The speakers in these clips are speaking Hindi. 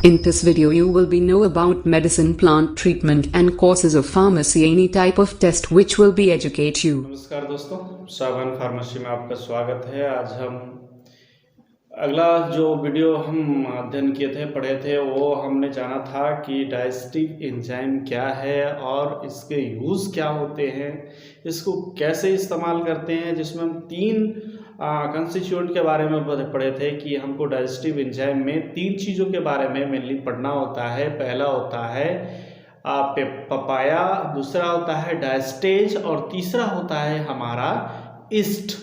In this video you will be know about medicine, plant treatment and courses of pharmacy, any type of test which will be educate you. नमस्कार दोस्तों, सावन फार्मेसी में आपका स्वागत है। आज हम अगला जो वीडियो हम अध्ययन किए थे, पढ़े थे, वो हमने जाना था कि डाइजेस्टिव एंजाइम क्या है और इसके यूज़ क्या होते हैं, इसको कैसे इस्तेमाल करते हैं, जिसमें हम तीन कंस्टिट्यूएंट के बारे में पढ़े थे कि हमको डाइजेस्टिव एंजाइम में तीन चीज़ों के बारे में मेनली पढ़ना होता है। पहला होता है पपाया, दूसरा होता है डायस्टेज और तीसरा होता है हमारा ईस्ट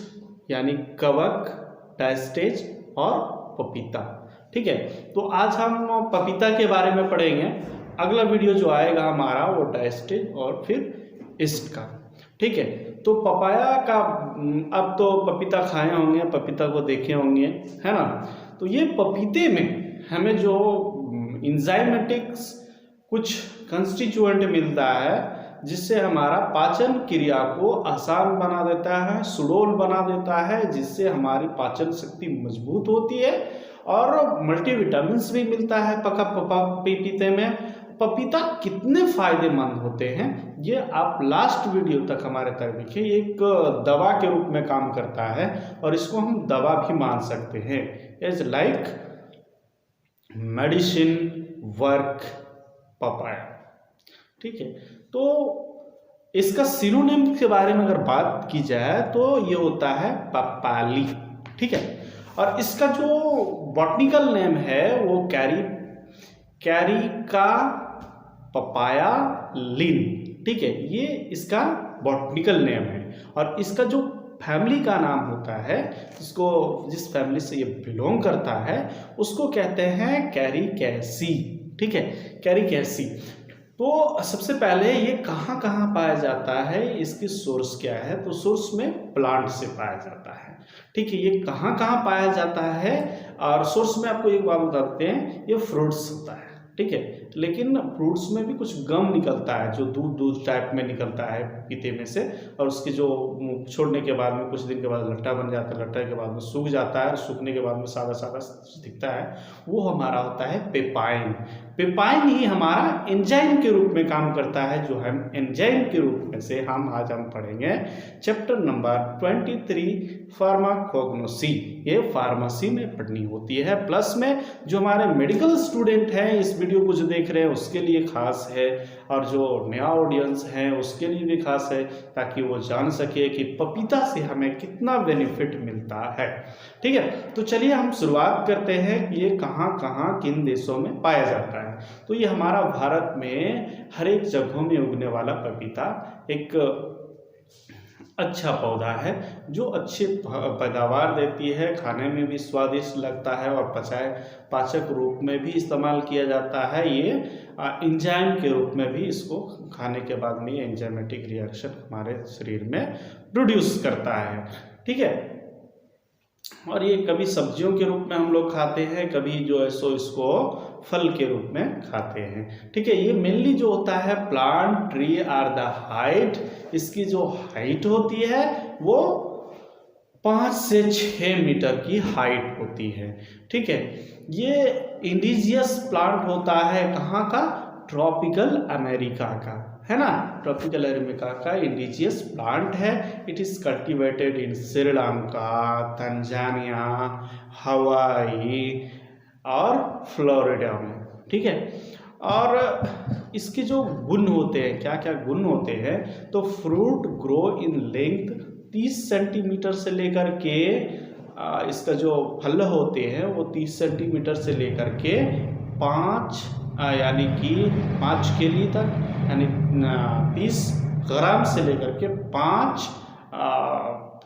यानी कवक, डायस्टेज और पपीता। ठीक है, तो आज हम पपीता के बारे में पढ़ेंगे। अगला वीडियो जो आएगा हमारा वो डायस्टेज और फिर ईस्ट का। ठीक है, तो पपाया का अब तो पपीता खाए होंगे, पपीता को देखे होंगे, है ना। तो ये पपीते में हमें जो इंजाइमेटिक्स कुछ कंस्टिट्यूएंट मिलता है जिससे हमारा पाचन क्रिया को आसान बना देता है, सुडौल बना देता है, जिससे हमारी पाचन शक्ति मजबूत होती है और मल्टीविटामिन्स भी मिलता है पपीते में। पपीता कितने फायदेमंद होते हैं ये आप लास्ट वीडियो तक हमारे तक देखिए। एक दवा के रूप में काम करता है और इसको हम दवा भी मान सकते हैं, as like medicine work papaya. ठीक है, तो इसका सिनोनिम के बारे में अगर बात की जाए तो ये होता है पपाली। ठीक है, और इसका जो बॉटनिकल नेम है वो कैरिका पपाया लिन। ठीक है, ये इसका बॉटनिकल नेम है और इसका जो फैमिली का नाम होता है, जिस फैमिली से ये बिलोंग करता है उसको कहते हैं कैरिकेसी। ठीक है, कैरिकेसी। तो सबसे पहले ये कहाँ कहाँ पाया जाता है, इसकी सोर्स क्या है, तो सोर्स में प्लांट से पाया जाता है। ठीक है, ये कहाँ कहाँ पाया जाता है और सोर्स में आपको एक बात बताते हैं, ये फ्रूट्स होता है। ठीक है, लेकिन फ्रूट्स में भी कुछ गम निकलता है जो दूध टाइप में निकलता है पपीते में से, और उसके जो छोड़ने के बाद में कुछ दिन के बाद लट्टा बन जाता है, लट्टा के बाद में सूख जाता है और सूखने के बाद में सादा सादा दिखता है, वो हमारा होता है पेपाइन। पेपाइन ही हमारा एंजाइम के रूप में काम करता है, जो हम एंजाइम के रूप में से आज हम पढ़ेंगे चैप्टर नंबर 23 फार्माकोग्नोसी। ये फार्मेसी में पढ़नी होती है। प्लस में जो हमारे मेडिकल स्टूडेंट हैं इस वीडियो को जो देख रहे हैं उसके लिए खास है, और जो नया ऑडियंस है उसके लिए भी खास है, ताकि वो जान सके कि पपीता से हमें कितना बेनिफिट मिलता है। ठीक है, तो चलिए हम शुरुआत करते हैं कि ये कहाँ कहाँ किन देशों में पाया जाता है। तो ये हमारा भारत में हर एक जगहों में उगने वाला पपीता एक अच्छा पौधा है जो अच्छी पैदावार देती है, खाने में भी स्वादिष्ट लगता है और पाचक रूप में भी इस्तेमाल किया जाता है। ये एंजाइम के रूप में भी इसको खाने के बाद में ये एंजाइमेटिक रिएक्शन हमारे शरीर में प्रोड्यूस करता है। ठीक है, और ये कभी सब्जियों के रूप में हम लोग खाते हैं, कभी जो है सो इसको फल के रूप में खाते हैं। ठीक है, ये मेनली जो होता है plant tree are the height, इसकी जो हाइट होती है वो 5 से 6 मीटर की हाइट होती है। ठीक है, ये इंडिजियस प्लांट होता है कहाँ का, ट्रॉपिकल अमेरिका का, है ना। ट्रॉपिकल अमेरिका का इंडिजियस प्लांट है। It is cultivated in Sri Lanka, Tanzania, हवाई और फ्लोरिडा में। ठीक है, और इसके जो गुण होते हैं, क्या क्या गुण होते हैं, तो fruit grow in length 30 centimetre से लेकर के इसका जो फल होते हैं वो 30 सेंटीमीटर से लेकर के 5 यानी कि 5 केजी तक, यानी 30 ग्राम से लेकर के 5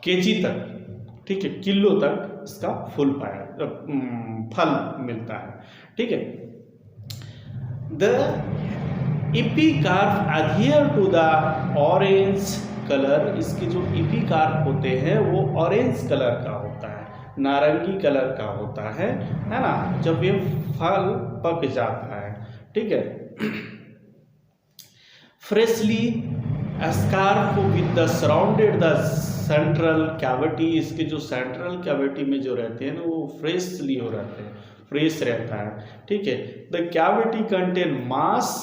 केजी तक, ठीक है, किलो तक इसका फल मिलता है। ठीक है, the epicarp adhere to the orange colour, इसके जो एपिकार्प होते हैं वो ऑरेंज कलर का होता है, नारंगी कलर का होता है ना, जब ये फल पक जाता है। ठीक है, freshly scarf with the surrounded the central cavity, इसके जो सेंट्रल कैविटी में जो रहते हैं ना वो फ्रेशली हो रहते हैं, फ्रेश रहता है, ठीक है। The cavity contain mass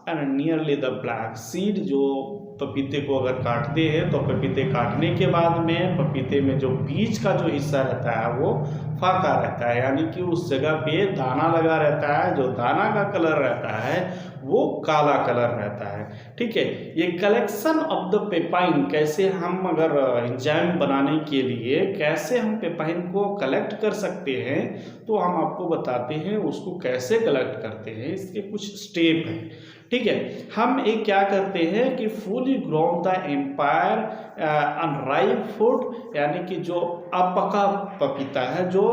and nearly the black seed. जो पपीते को अगर काटते हैं तो पपीते काटने के बाद में पपीते में जो बीज का जो हिस्सा रहता है वो फाका रहता है, यानी कि उस जगह पे दाना लगा रहता है, जो दाना का कलर रहता है वो काला कलर रहता है, ठीक है। ये कलेक्शन ऑफ द पेपाइन, कैसे हम अगर एंजाइम बनाने के लिए कैसे हम पेपाइन को कलेक्ट कर सकते हैं तो हम आपको बताते हैं उसको कैसे कलेक्ट करते हैं, इसके कुछ स्टेप हैं, ठीक है। हम एक क्या करते हैं कि fully grown the empire unripe food, यानी कि जो अपका पपीता है, जो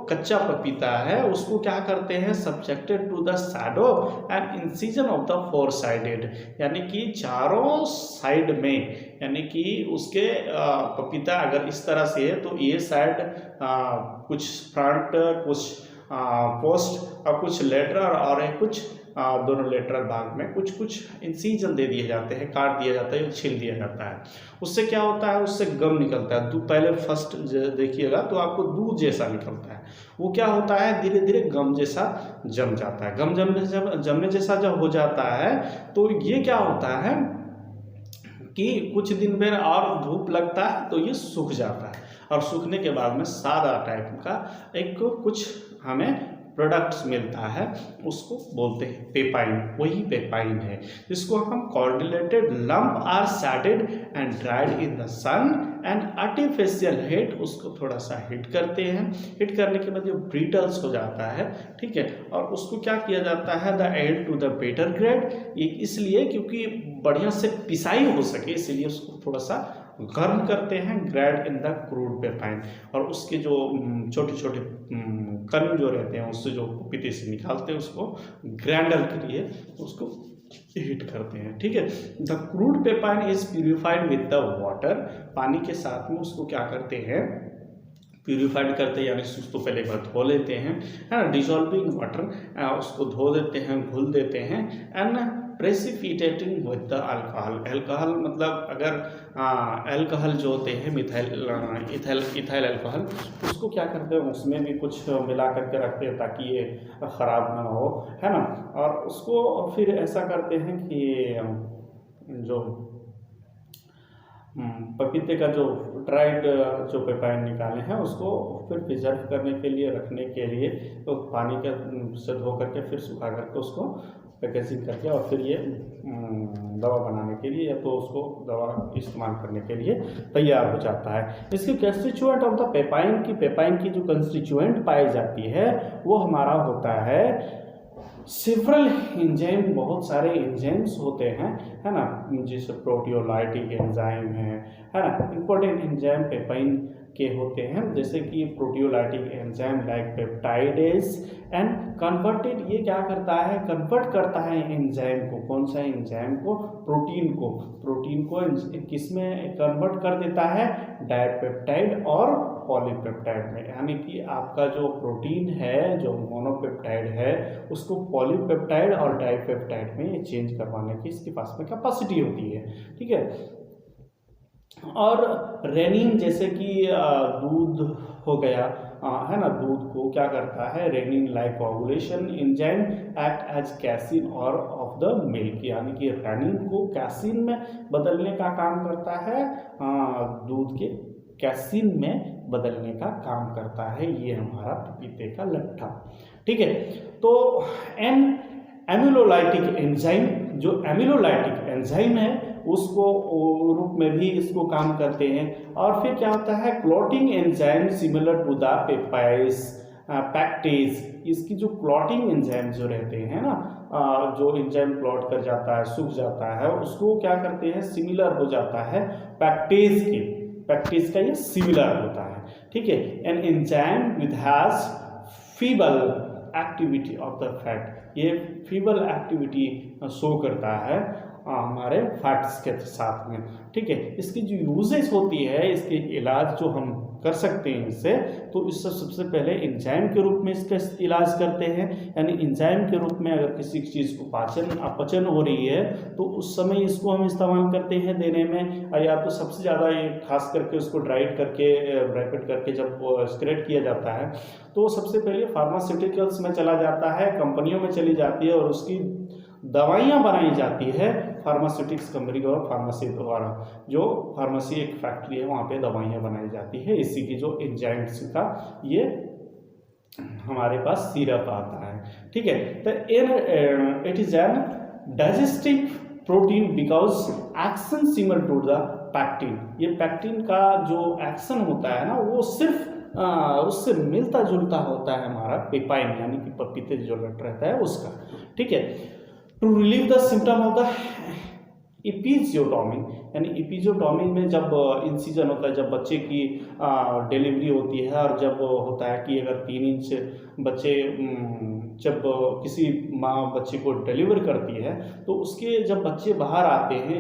कच्चा पपीता है, उसको क्या करते हैं subjected to the shadow and incision of the four sided, यानी कि चारों साइड में, यानी कि उसके पपीता अगर इस तरह से है तो ये साइड कुछ फ्रंट, कुछ पोस्ट और कुछ लेटरल और कुछ दोनों लेटरल भाग में कुछ कुछ इंसिजन दे दिए जाते हैं, काट दिया जाता है, छील दिया जाता है। उससे क्या होता है, उससे गम निकलता है। दूध पहले फर्स्ट देखिएगा तो आपको दूध जैसा निकलता है, वो क्या होता है धीरे धीरे गम जैसा जम जाता है। गम जमने जैसा जब हो जाता है तो ये क्या होता है कि कुछ दिन में और धूप लगता है तो ये सूख जाता है, और सूखने के बाद में सादा टाइप का एक कुछ हमें प्रोडक्ट्स मिलता है, उसको बोलते हैं पेपाइन। वही पेपाइन है जिसको हम coordinated lump are sided and dried in the sun and artificial heat, उसको थोड़ा सा हीट करते हैं। हीट करने के बाद ये ब्रिटल्स हो जाता है, ठीक है। और उसको क्या किया जाता है the aid to the better grade, इसलिए क्योंकि बढ़िया से पिसाई हो सके, इसलिए उसको थोड़ा सा गर्म करते हैं, ग्रेड इन द क्रूड पेपाइन। और उसके जो छोटे छोटे कण जो रहते हैं उससे जो पपीते से निकालते हैं उसको ग्राइंडर के लिए उसको हीट करते हैं, ठीक है। The crude papain is purified with the water, पानी के साथ में उसको क्या करते हैं प्यूरिफाइड करते हैं, यानी उसको पहले एक बार धो लेते हैं, है ना, डिजॉल्विंग वाटर, उसको धो देते हैं, घुल देते हैं, and precipitating with the alcohol. Alcohol मतलब अगर अल्कोहल जो होते हैं इथाइल अल्कोहल, उसको क्या करते हैं उसमें भी कुछ मिला करके रखते हैं ताकि ये ख़राब ना हो, है ना। और उसको फिर ऐसा करते हैं कि जो पपीते का जो ड्राइड जो पेपाइन निकाले हैं उसको फिर प्रिजर्व करने के लिए, रखने के लिए, तो पानी के से धो करके फिर सुखा करके उसको पैकेजिंग करके और फिर ये दवा बनाने के लिए या तो उसको दवा इस्तेमाल करने के लिए तैयार हो जाता है। इसकी कंस्टिट्यूएंट ऑफ द पेपाइन की जो कंस्टिट्यूएंट पाई जाती है वो हमारा होता है सेवरल एंजाइम, बहुत सारे एंजाइम्स होते हैं, है ना, जैसे प्रोटियोलाइटिक एंजाइम है ना। इंपॉर्टेंट एंजाइम पेपाइन के होते हैं जैसे कि proteolytic enzyme like peptidase and converted, ये क्या करता है कन्वर्ट करता है एंजाइम को, कौन सा एंजाइम को, प्रोटीन को किस में कन्वर्ट कर देता है, डाइपेप्टाइड और पॉलीपेप्टाइड में, यानी कि आपका जो प्रोटीन है जो मोनोपेप्टाइड है उसको पॉलीपेप्टाइड और डाइपेप्टाइड में ये चेंज करवाने की इसके पास में कैपेसिटी होती है, ठीक है। और रेनिन जैसे कि दूध हो गया, है ना, दूध को क्या करता है rennin like coagulation enzyme act as casein और ऑफ द मिल्क, यानी कि रेनिन को कैसिन में बदलने का काम करता है, दूध के कैसिन में बदलने का काम करता है। ये हमारा पपीते का लट्ठा, ठीक है। तो एमिलोलाइटिक एंजाइम, जो एमिलोलाइटिक एंजाइम है उसको रूप में भी इसको काम करते हैं। और फिर क्या होता है clotting enzyme similar to the pectase, इसकी जो क्लॉटिंग एंजाइम जो रहते हैं ना, जो एंजाइम क्लॉट कर जाता है, सूख जाता है, उसको क्या करते हैं सिमिलर हो जाता है पैक्टेज के, पैक्टेज का ये सिमिलर होता है, ठीक है। An enzyme with has feeble activity of the fat, ये फीबल एक्टिविटी शो करता है हमारे फैट्स के साथ में, ठीक है। इसकी जो यूजेस होती है, इसके इलाज जो हम कर सकते हैं इससे, तो इससे सबसे पहले एंजाइम के रूप में इसका इलाज करते हैं। यानी एंजाइम के रूप में अगर किसी चीज़ को अपचन हो रही है तो उस समय इसको हम इस्तेमाल करते हैं देने में। या तो सबसे ज़्यादा ये खास करके उसको ड्राइड करके ब्रैकेट करके जब एक्सक्रेट किया जाता है तो सबसे पहले फार्मास्यूटिकल्स में चला जाता है, कंपनियों में चली जाती है और उसकी दवाइयाँ बनाई जाती है फार्मास्यूटिक्स कंपनी और फार्मेसी द्वारा। जो फार्मेसी एक फैक्ट्री है वहाँ पे दवाइयाँ बनाई जाती है। इसी की जो एंजाइम्स का ये हमारे पास सिरप आता है, ठीक है। तो it is an digestive protein because action similar to the pectin. ये पैक्टिन का जो एक्शन होता है ना वो सिर्फ उससे मिलता जुलता होता है हमारा पेपाइन यानी कि पपीते जो लट रहता है उसका, ठीक है। To relieve the symptom of the episiotomy, यानी एपिजियोटॉमी में जब इंसिजन होता है, जब बच्चे की डिलीवरी होती है और जब होता है कि अगर 3 इंच बच्चे जब किसी माँ बच्चे को डिलीवर करती है तो उसके जब बच्चे बाहर आते हैं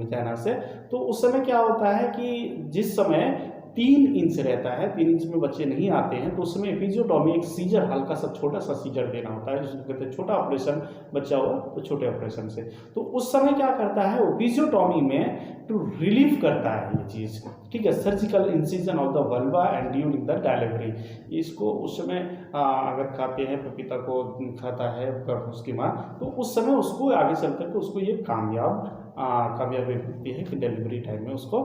वजाइना से तो उस समय क्या होता है कि जिस समय 3 इंच रहता है, 3 इंच में बच्चे नहीं आते हैं तो उस समय एपिजियोटॉमी एक सीजर, हल्का सा छोटा सा सीजर देना होता है जिसको कहते हैं छोटा ऑपरेशन। बच्चा हुआ तो छोटे ऑपरेशन से, तो उस समय क्या करता है एपिजियोटॉमी में टू रिलीव करता है ये चीज़, ठीक है। Surgical incision of the vulva and during the delivery, इसको उस समय अगर खाते हैं पपीता को खाता है उसकी माँ तो उस समय उसको आगे चल करके उसको ये कामयाबी मिलती है कि डिलीवरी टाइम में उसको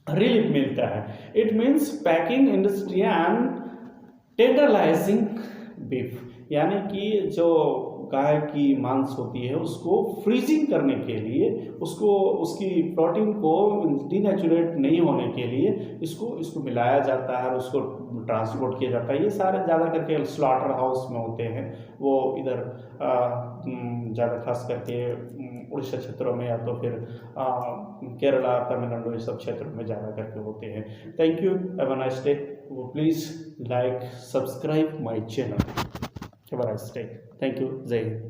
रिलीफ मिलता है। It means packing industry and tenderising beef, यानी कि जो गाय की मांस होती है उसको फ्रीजिंग करने के लिए, उसको उसकी प्रोटीन को डीनेचुरेट नहीं होने के लिए इसको मिलाया जाता है और उसको ट्रांसपोर्ट किया जाता है। ये सारे ज़्यादा करके स्लॉटर हाउस में होते हैं, वो इधर ज़्यादा खास करके उड़ीसा क्षेत्रों में या तो फिर केरला, तमिलनाडु, ये सब क्षेत्रों में ज़्यादा करके होते हैं। Thank you, have a nice day. Please like, subscribe my channel. Have a nice day. Thank you. जय हिंद।